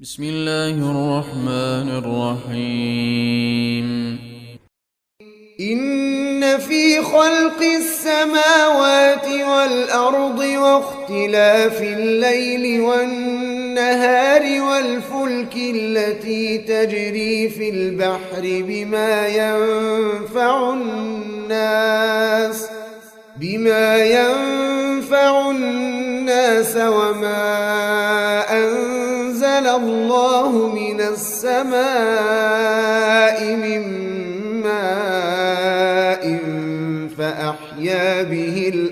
بسم الله الرحمن الرحيم. إن في خلق السماوات والأرض واختلاف الليل والنهار والفلك التي تجري في البحر بما ينفع الناس وما أنزل الله من السماء من ماء فأحيا به الأرض